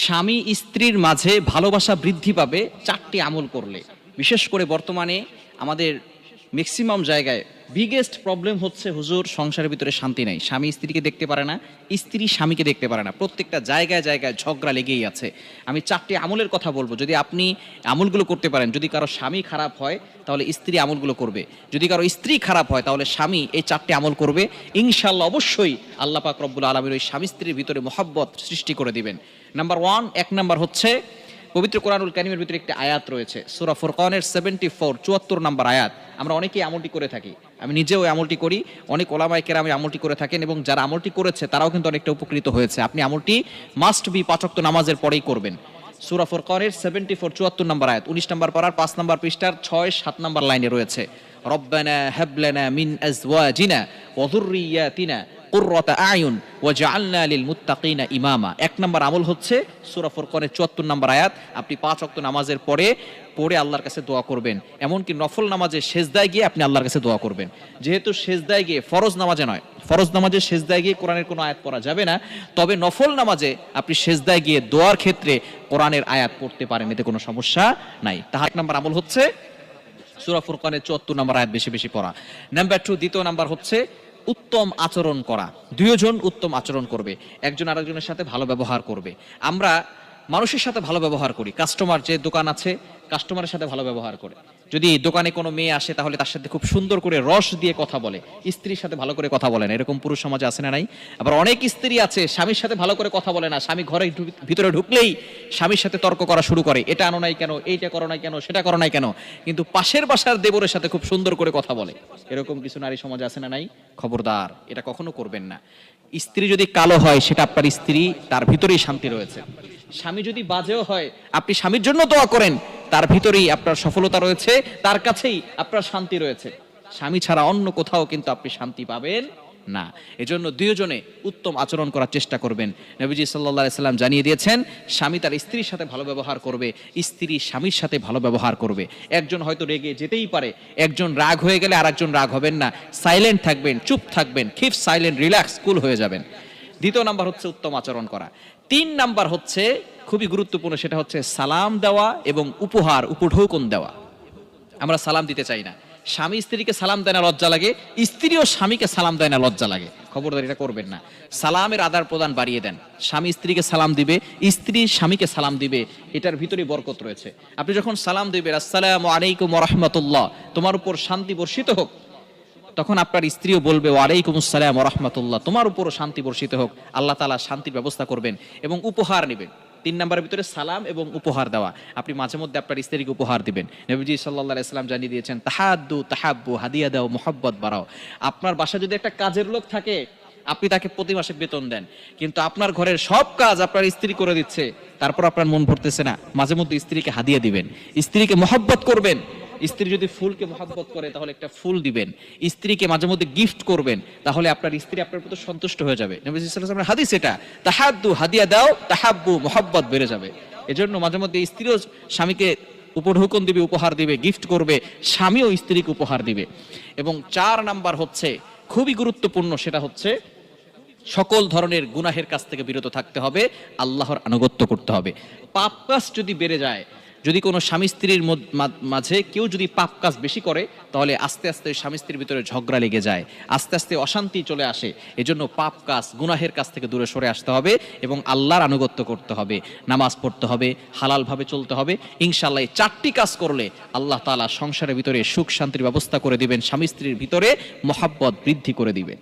স্বামী স্ত্রীর মাঝে ভালোবাসা বৃদ্ধি পাবে চারটি আমল করলে। বিশেষ করে বর্তমানে আমাদের ম্যাক্সিমাম জায়গায় বিগেস্ট প্রবলেম হচ্ছে হুজুর, সংসারের ভিতরে শান্তি নাই। স্বামী স্ত্রীকে দেখতে পারে না, স্ত্রী স্বামীকে দেখতে পারে না, প্রত্যেকটা জায়গায় জায়গায় ঝগড়া লেগেই আছে। আমি চারটি আমলের কথা বলবো, যদি আপনি আমলগুলো করতে পারেন, যদি কারো স্বামী খারাপ হয় তাহলে স্ত্রী আমলগুলো করবে, যদি কারো স্ত্রী খারাপ হয় তাহলে স্বামী এই চারটি আমল করবে। ইনশাআল্লাহ অবশ্যই আল্লাহ পাক রব্বুল আলামিন ওই স্বামী স্ত্রীর ভিতরে মহব্বত সৃষ্টি করে দিবেন। নাম্বার ওয়ান, এক নাম্বার হচ্ছে পবিত্র কোরআনুল কারীমের ভিতরে একটি আয়াত রয়েছে, সূরা ফুরকানের 74 নম্বর আয়াত। আমরা অনেকেই আমলটি করে থাকি, আমি নিজেও আমলটি করি, অনেক ওলামায়ে কেরাম আমলটি করে থাকেন এবং যারা আমলটি করেছে তারাও কিন্তু অনেকটা উপকৃত হয়েছে। আপনি আমলটি মাস্ট বি 5 ওয়াক্ত নামাজের পরেই করবেন। সূরা ফুরকানের 74 নম্বর আয়াত, 19 নম্বর পারার 5 নম্বর পৃষ্ঠার 6-7 নম্বর লাইনে রয়েছে, রব্বানা হাব লানা মিন আজওয়াজিনা ওয়া যুররিয়াতিনা কুররাতা আয়ুন ওয়াজআলনা লিল মুত্তাকিনা ইমামা। এক নম্বর আমল হচ্ছে সূরা ফুরকানের 74 নম্বর আয়াত আপনি 5 ওয়াক্ত নামাজের পরে আল্লাহর কাছে দোয়া করবেন। এমনকি নফল নামাজে সেজদায় গিয়ে আপনি আল্লাহর কাছে দোয়া করবেন। যেহেতু সেজদায় গিয়ে, ফরজ নামাজে নয়, ফরজ নামাজে সেজদায় গিয়ে কোরআনের কোনো আয়াত পড়া যাবে না, তবে নফল নামাজে আপনি সেজদায় গিয়ে দোয়ার ক্ষেত্রে কোরআনের আয়াত পড়তে পারেন, এতে কোনো সমস্যা নাই। তাহলে এক নম্বর আমল হচ্ছে সূরা ফুরকানের 74 নম্বর আয়াত বেশি বেশি পড়া। নাম্বার 2, দ্বিতীয় নাম্বার হচ্ছে উত্তম আচরণ করা। দুইজন উত্তম আচরণ করবে, একজন আরেকজনের সাথে ভালো ব্যবহার করবে। আমরা মানুষের সাথে ভালো ব্যবহার করি, কাস্টমার যে দোকান আছে কাস্টমারের সাথে ভালো ব্যবহার করে। যদি দোকানে কোনো মেয়ে আসে তাহলে তার সাথে খুব সুন্দর করে রস দিয়ে কথা বলে, স্ত্রীর সাথে ভালো করে কথা বলে না, এরকম পুরুষ সমাজে আছে না নাই? আবার অনেক স্ত্রী আছে স্বামীর সাথে ভালো করে কথা বলে না, স্বামী ঘরের ভিতরে ঢুকলেই স্বামীর সাথে তর্ক করা শুরু করে, এটা আনো নাই কেন, এইটা করো নাই কেন, সেটা করো নাই কেন, কিন্তু পাশের বাসার দেবরের সাথে খুব সুন্দর করে কথা বলে। এরকম কিছু নারী সমাজে আছে না নাই? খবরদার, এটা কখনো করবেন না। স্ত্রী যদি কালো হয় সেটা আপনার স্ত্রী, তার ভিতরেই শান্তি রয়েছে। স্বামী যদি বাজেও হয় আপনি স্বামীর জন্য দোয়া করেন, তার ভিতরেই আপনার সফলতা রয়েছে, তার কাছেই আপনার শান্তি রয়েছে। স্বামী ছাড়া অন্য কোথাও কিন্তু আপনি শান্তি পাবেন না। এজন্য দুইজনে উত্তম আচরণ করার চেষ্টা করবেন। নবীজি সাল্লাল্লাহু আলাইহি সাল্লাম জানিয়ে দিয়েছেন, স্বামী তার স্ত্রীর সাথে ভালো ব্যবহার করবে, স্ত্রী স্বামীর সাথে ভালো ব্যবহার করবে। একজন হয়তো রেগে যেতেই পারে, একজন রাগ হয়ে গেলে আরেকজন রাগ হবেন না, সাইলেন্ট থাকবেন, চুপ থাকবেন, কিপ সাইলেন্ট, রিল্যাক্স, কুল হয়ে যাবেন। দ্বিতীয় নাম্বার হচ্ছে উত্তম আচরণ করা। 3 নাম্বার হচ্ছে খুবই গুরুত্বপূর্ণ, সেটা হচ্ছে সালাম দেওয়া এবং উপহার, উপঢৌকন দেওয়া। আমরা সালাম দিতে চাই না, স্বামী স্ত্রীকে সালাম দেয় না, লজ্জা লাগে, স্ত্রীও স্বামীকে সালাম দেয় না, লজ্জা লাগে। খবরদার, এটা করবেন না। সালামের আদান প্রদান বাড়িয়ে দেন। স্বামী স্ত্রীকে সালাম দিবে, স্ত্রী স্বামীকে সালাম দিবে, এটার ভিতরে বরকত রয়েছে। আপনি যখন সালাম দিবেন, আসসালামু আলাইকুম ওয়া রাহমাতুল্লাহ, তোমার উপর শান্তি বর্ষিত হোক, তখন আপনার স্ত্রীও বলবে ওয়ালাইকুম আসসালাম ওয়া রাহমাতুল্লাহ, তোমার উপরও শান্তি বর্ষিত হোক। আল্লাহ তাআলা শান্তির ব্যবস্থা করবেন এবং উপহার নেবেন। 3 নাম্বারের ভিতরে সালাম এবং উপহার দেওয়া। আপনি মাঝে মধ্যে আপনার স্ত্রীকে উপহার দিবেন। নবীজি সাল্লাল্লাহু আলাইহি সাল্লাম জানিয়ে দিয়েছেন, তাহাদ্দু তাহাব্বু, হাদিয়া দাও, মুহাব্বত বাড়াও। আপনার বাসায় যদি একটা কাজের লোক থাকে, আপনি তাকে প্রতি মাসে বেতন দেন, কিন্তু আপনার ঘরের সব কাজ আপনার স্ত্রী করে দিচ্ছে, তারপর আপনার মন ভরতেছে না, মাঝে মধ্যে স্ত্রীকে হাদিয়া দিবেন, স্ত্রীকে মুহাব্বত করবেন। স্ত্রী যদি ফুলকে মহব্বত করে তাহলে একটা ফুল দিবেন, স্ত্রীকে মাঝে মধ্যে গিফট করবেন, তাহলে আপনার স্ত্রী আপনার প্রতি সন্তুষ্ট হয়ে যাবে। নবী সাল্লাল্লাহু আলাইহি ওয়াসাল্লামের হাদিস এটা, তাহাদ্দু, হাদিয়া দাও, তাহাব্বু, মহব্বত বেড়ে যাবে। এজন্য মাঝে মধ্যে স্ত্রীও স্বামীকে উপঢৌকন দিবে, উপহার দিবে, গিফট করবে, স্বামীও স্ত্রীকে উপহার দিবে। এবং 4 নাম্বার হচ্ছে খুবই গুরুত্বপূর্ণ, সেটা হচ্ছে সকল ধরনের গুনাহের কাছ থেকে বিরত থাকতে হবে, আল্লাহর আনুগত্য করতে হবে। পাপ কাজ যদি বেড়ে যায়, যদি কোনো স্বামী স্ত্রীর মাঝে কেউ যদি পাপ কাজ বেশি করে, তাহলে আস্তে আস্তে স্বামী স্ত্রীর ভিতরে ঝগড়া লেগে যায়, আস্তে আস্তে অশান্তি চলে আসে। এজন্য পাপ কাজ, গুনাহের কাছ থেকে দূরে সরে আসতে হবে এবং আল্লাহর আনুগত্য করতে হবে, নামাজ পড়তে হবে, হালালভাবে চলতে হবে। ইনশাআল্লাহ এই 4টি কাজ করলে আল্লাহ তাআলা সংসারের ভিতরে সুখ শান্তির ব্যবস্থা করে দিবেন, স্বামী স্ত্রীর ভিতরে মহব্বত বৃদ্ধি করে দিবেন।